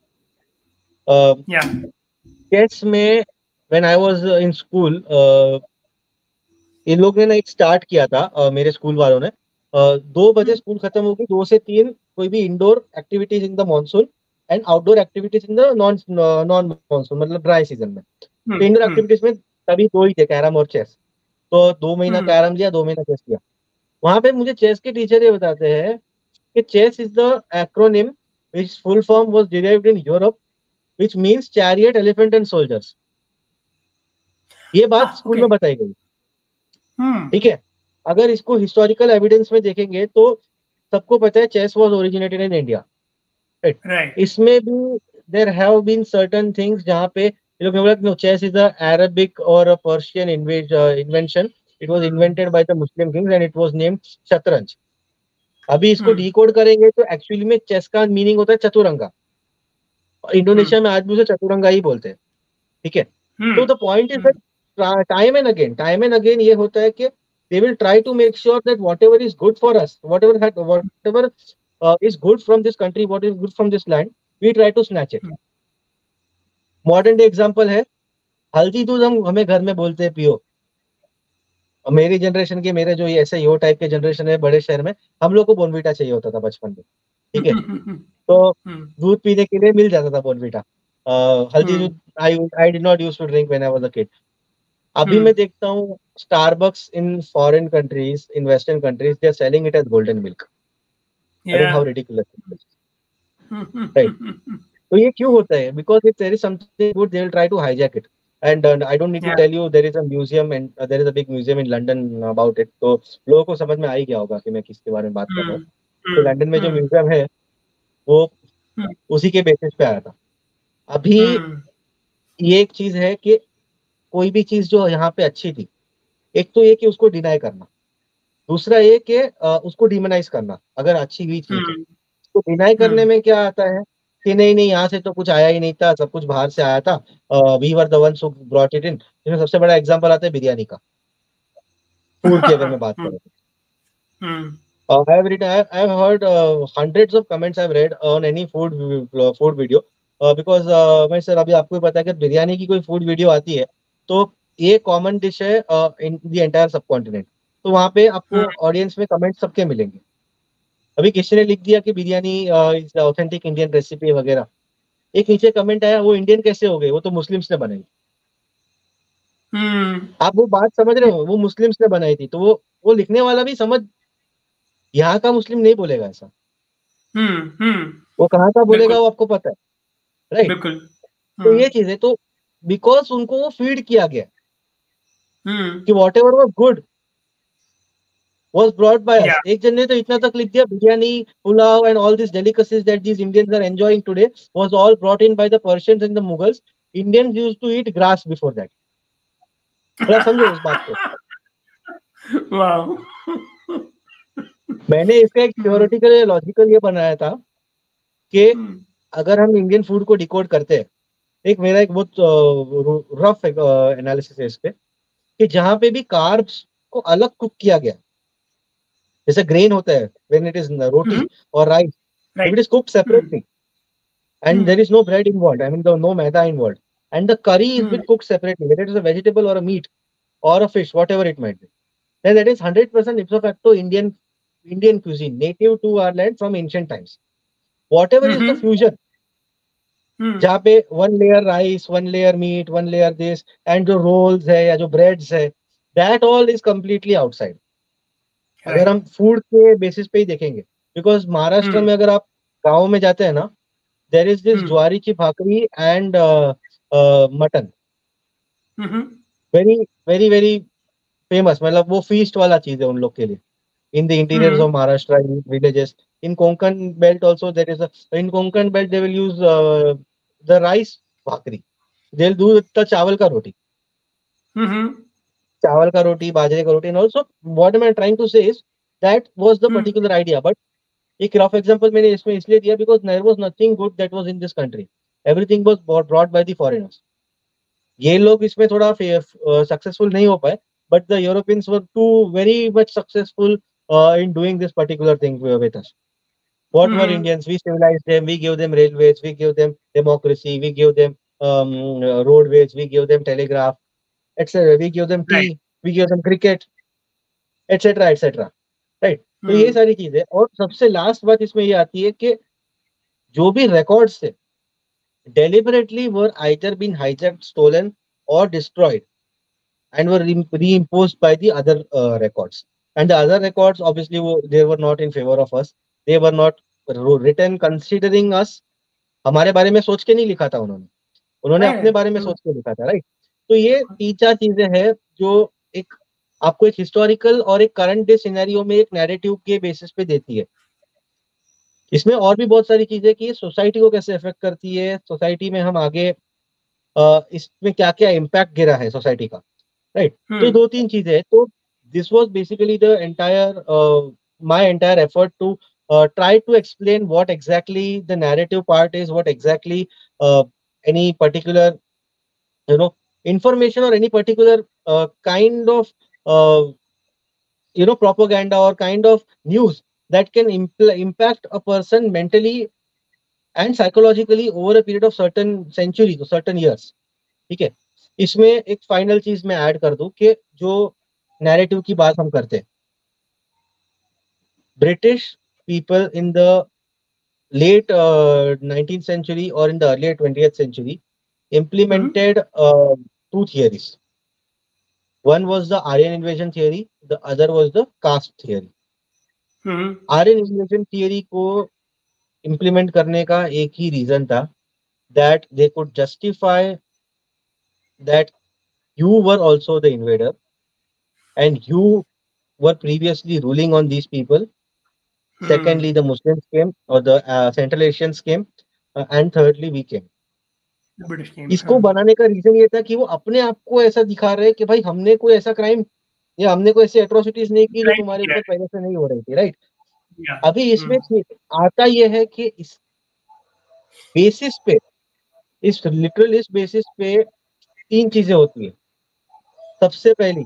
Chess में when I was in school, इन लोग ने ना एक स्टार्ट किया था, मेरे स्कूल वालों ने। 2 बजे स्कूल खत्म होगी, 2 से 3 कोई भी indoor activities in the monsoon and outdoor activities in the non monsoon, मतलब ड्राई सीजन में। तो इंडोर एक्टिविटीज में तभी 2 ही थे, कैरम और चेस। तो 2 महीना कैरम लिया, 2 महीना चेस किया। वहां पे मुझे चेस के टीचर ये बताते हैं कि chess is the acronym which full form was derived in Europe, which means chariot, elephant and soldiers. ये बात स्कूल में बताई गई। ठीक है, अगर इसको हिस्टोरिकल एविडेंस में देखेंगे तो सबको पता है chess was originated in India, right? इसमें भी there have been certain things जहां पे ये लोग ने बोला no, chess is a Arabic और a Persian invention, it was invented by the Muslim kings and it was named शतरंज। अभी इसको डिकोड करेंगे तो एक्चुअली में चेस का मीनिंग होता है चतुरंगा, और इंडोनेशिया में आज भी उसे चतुरंगा ही बोलते हैं। ठीक है, तो the point is that time and again ये होता है कि they will try to make sure that whatever is good for us, whatever is good from this country, what is good from this land, we try to snatch it. Modern day example है, हल्दी दूध हम हमें घर में बोलते हैं पियो। मेरी जनरेशन के, मेरे जो ये ऐसे यो टाइप के जनरेशन है बड़े शहर में, हम लोग को बोनवीटा चाहिए होता था बचपन में। ठीक है, तो दूध पीने के लिए मिल जाता था बोनवीटा। हल्दी दूध I did not use to drink when I was a kid. अभी मैं देखता हूँ Starbucks in foreign countries, in western countries, they are selling it as golden milk. I mean how ridiculous it is, right? तो ये क्यों होता है? Because if there is something good they will try to hijack it. And I don't need to tell you, there is a museum and there is a big museum in London about it. तो लोगों को समझ में आ ही गया होगा कि मैं किसके बारे में बात कर रहा हूँ। तो लंदन में जो म्यूजियम है वो उसी के बेसिस पे आया था। अभी ये एक चीज है कि कोई भी चीज जो यहाँ पे अच्छी थी, एक तो ये कि उसको डिनाई करना, दूसरा ये कि उसको डिमोनाइज करना। अगर अच्छी हुई चीज तो डिनाई करने में क्या आता है कि नहीं नहीं, यहाँ से तो कुछ आया ही नहीं था, सब कुछ बाहर से आया था, we were the ones who brought it in. इसमें सबसे बड़ा एग्जांपल आता है बिरयानी का, फूड की अगर मैं बात करूँ। I have heard hundreds of comments I've read on any food video, because मैं सर अभी आपको पता है कि बिरयानी की कोई फूड वीडियो आती है तो ये कॉमन डिश है इन द एंटायर सब कॉन्टिनेंट। तो वहाँ पे आपको ऑडियंस में कमेंट सबके मिलेंगे। अभी किसी ने लिख दिया कि biryani is authentic Indian recipe वगैरह, एक नीचे कमेंट आया वो इंडियन कैसे हो गए, वो तो मुस्लिम्स ने बनाई। आप वो बात समझ रहे हो, वो मुस्लिम्स ने बनाई थी, तो वो लिखने वाला भी समझ, यहाँ का मुस्लिम नहीं बोलेगा ऐसा। वो कहाँ का बोलेगा वो आपको पता है, राइट? बिल्कुल। तो ये चीज है, तो बिकॉज उनको वो फीड किया गया कि what ever was good was brought by us. एक जन ने तो इतना तक लिख दिया, biryani, pulao and all these delicacies that these Indians are enjoying today was all brought in by the Persians and the Mughals. Indians used to eat grass before that. थोड़ा समझो इस बात को। मैंने इसका एक थियोरेटिकल लॉजिकल ये बनाया था कि अगर हम इंडियन फूड को डिकोड करते हैं, एक मेरा एक बहुत रफ एनालिसिस है इस पे, कि जहाँ पे भी कार्ब्स को अलग कुक किया गया, जैसे ग्रेन होता है व्हेन इट इज रोटी और rice, if right. it is cooked separately and there is no bread involved, I mean no maida involved, and the curry is been cooked separately, whether it is a vegetable or a meat or a fish, whatever it might be, then that is 100% ipso facto Indian cuisine, native to our land from ancient times. Whatever is the fusion, जहाँ पे one layer rice, one layer meat, one layer this, and जो rolls है या जो breads है, that all is completely outside. अगर हम food के बेसिस पे ही देखेंगे, बिकॉज महाराष्ट्र में अगर आप गाँव में जाते हैं ना, देर इज दिस ज्वारी की bhakri and mutton, very very very famous, मतलब वो फीस्ट वाला चीज है उन लोग के लिए। In the interiors of Maharashtra, in villages, in Konkan belt also there is a, in Konkan belt they will use the rice bhakri. They'll do the chawal ka roti. Chawal ka roti, bajre ka roti, and also what am I trying to say is that was the particular idea. But एक rough example मैंने इसमें इसलिए दिया because there was nothing good that was in this country. Everything was brought by the foreigners. ये लोग इसमें थोड़ा successful नहीं हो पाए, but the Europeans were too very much successful in doing this particular thing with us. What were Indians? We civilized them. We gave them railways. We gave them democracy. We gave them roadways. We gave them telegraph, etc. We gave them tea. We gave them cricket, etc. etc. Right. तो ये सारी चीजें, और सबसे last बात इसमें ये आती है कि जो भी रिकॉर्ड्स थे deliberately were either been hijacked, stolen, or destroyed, and were reimposed by the other records. And the other records, obviously, they were not in favor of us. They were not written considering us. हमारे बारे में सोच के नहीं लिखा था उन्होंने, उन्होंने अपने बारे में सोच के लिखा था, राइट। तो ये तीन चार चीजें हैं जो एक आपको एक हिस्टोरिकल और एक करंट डे सिनेरियो में एक नैरेटिव के बेसिस पे देती है। इसमें और भी बहुत सारी चीजें कि सोसाइटी को कैसे इफेक्ट करती है, सोसाइटी में हम आगे इसमें क्या क्या इम्पैक्ट गिरा है सोसाइटी का, राइट। तो दो तीन चीजें, तो this was basically the entire my entire effort to try to explain what exactly the narrative part is, what exactly any particular information or any particular kind of propaganda or kind of news that can impact a person mentally and psychologically over a period of certain centuries or certain years। ठीक है, इसमें एक final चीज मैं add कर दूं कि जो नैरेटिव की बात हम करते हैं, British people in the late 19th century or in the earlier 20th century implemented two theories. One was the Aryan invasion theory, the other was the caste theory. Aryan invasion theory को implement करने का एक ही reason था, that they could justify that you were also the invader and you were previously ruling on these people. Secondly, the Muslims came or the Central Asians came, and thirdly we came. इसको बनाने का reason ये था कि वो अपने आप को ऐसा दिखा रहे कि भाई हमने कोई ऐसा क्राइम या हमने कोई ऐसी एट्रोसिटीज नहीं की जो तुम्हारे ऊपर पहले से नहीं हो रही थी, राइट। अभी इसमें आता ये है कि इस बेसिस पे, इस लिटरल इस बेसिस पे तीन चीजें होती है। सबसे पहली,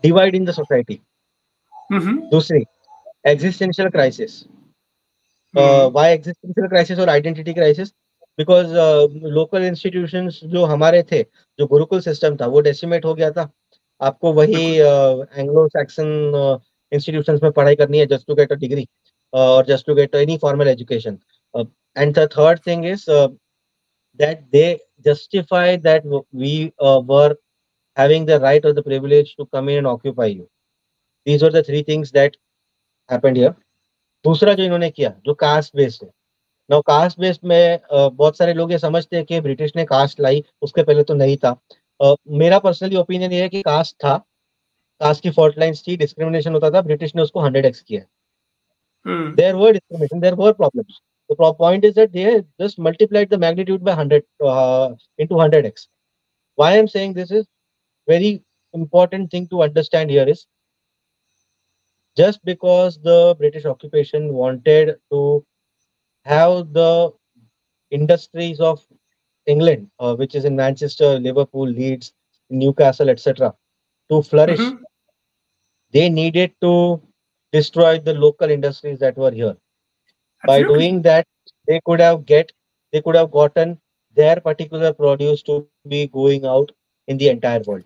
डिवाइड इन द सोसाइटी। दूसरी, existential crisis. Why existential crisis और identity crisis? Because local institutions जो हमारे थे, जो गुरुकुल सिस्टम था, वो डेसिमेट हो गया था। आपको वही एंग्लो सैक्सन इंस्टीट्यूशंस में पढ़ाई करनी है just to get a degree और just to get any formal education. And the third thing is that they justify that we were having the right or the privilege to come in and occupy you. These are the three things that happened here. दूसरा जो इन्होंने किया, जो caste based है। Now caste based में बहुत सारे लोग ये समझते हैं कि ब्रिटिश ने कास्ट लाई, उसके पहले तो नहीं था। मेरा पर्सनली ओपिनियन ये है कि कास्ट था, कास्ट की फॉल्ट लाइन्स थी, डिस्क्रिमिनेशन होता था, ब्रिटिश ने उसको 100x किया। There were discrimination, there were problems. The point is that they just multiplied the magnitude by 100 into 100x. Why I'm saying this is very important thing to understand here is just because the British occupation wanted to have the industries of England, which is in Manchester, Liverpool, Leeds, Newcastle, etc., to flourish, they needed to destroy the local industries that were here. By doing that, they could have gotten their particular produce to be going out in the entire world.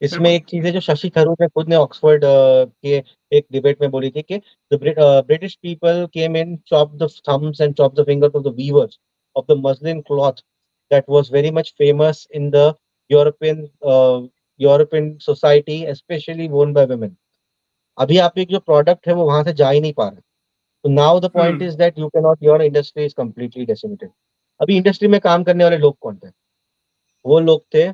इसमें एक चीज है जो शशि थरूर ने खुद ने Oxford के एक डिबेट में बोली थी कि the British people came in chop the thumbs and chop the fingers of the weavers of the muslin cloth that was very much famous in the European society specially worn by women. अभी आप एक जो product है वो वहां से जा ही नहीं पा रहा. तो now the point is that you can not, your industry is completely decimated. अभी इंडस्ट्री में काम करने वाले लोग कौन थे? वो लोग थे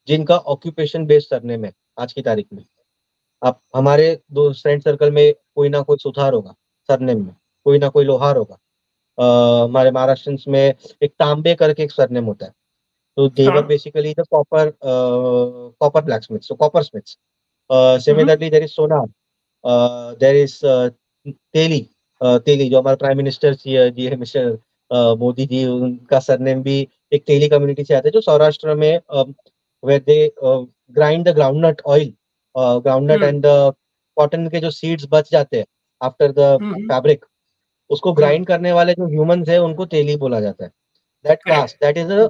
जिनका ऑक्यूपेशन बेस्ड सरनेम है आज की तारीख में. आप हमारे दो फ्रेंड सर्कल में कोई ना कोई सुथार होगा सरनेम में, कोई ना कोई लोहार होगा. हमारे महाराष्ट्र में एक तांबे करके एक सरनेम होता है. तो they were basically the copper blacksmiths, so copper smiths. Similarly there is Sonar, there is Teli. Teli जो हमारा प्राइम मिनिस्टर जी है मिस्टर मोदी जी, उनका सरनेम भी एक तेली कम्युनिटी से आता है जो सौराष्ट्र में where they grind the groundnut oil, groundnut and the cotton के जो seeds बच जाते हैं after the fabric, उसको grind करने वाले जो humans है उनको तेली बोला जाता है. That caste, that is a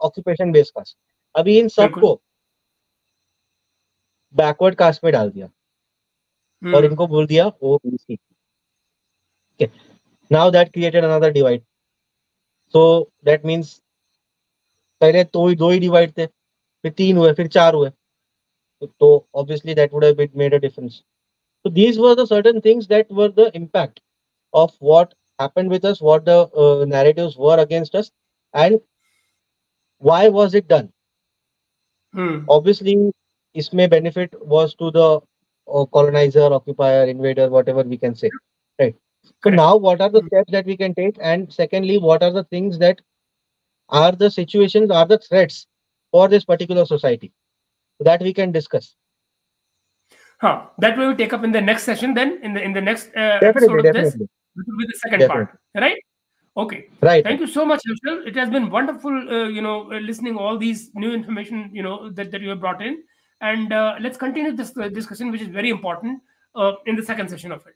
occupation based caste. अभी इन सबको backward caste में डाल दिया और इनको बोल दिया OBC. Okay. Now that created another divide. So that means पहले दो ही divide थे, फिर 3 हुए, फिर 4 हुए. तो obviously that would have made a difference. So these were the certain things that were the impact of what happened with us, what the narratives were against us, and why was it done. Obviously इसमें benefit was to the colonizer, occupier, invader, whatever we can say, right? So now what are the steps that we can take, and secondly what are the things that are the situations, are the threats for this particular society that we can discuss. That we will take up in the next session, then in the next episode of this, which will be the second part, right? Okay. Right. Thank you so much, Harshal. It has been wonderful, listening all these new information, that you have brought in, and let's continue this discussion, which is very important, in the second session of it.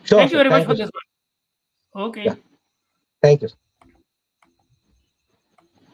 Sure. Thank you very much for this one. Okay. Yeah. Thank you.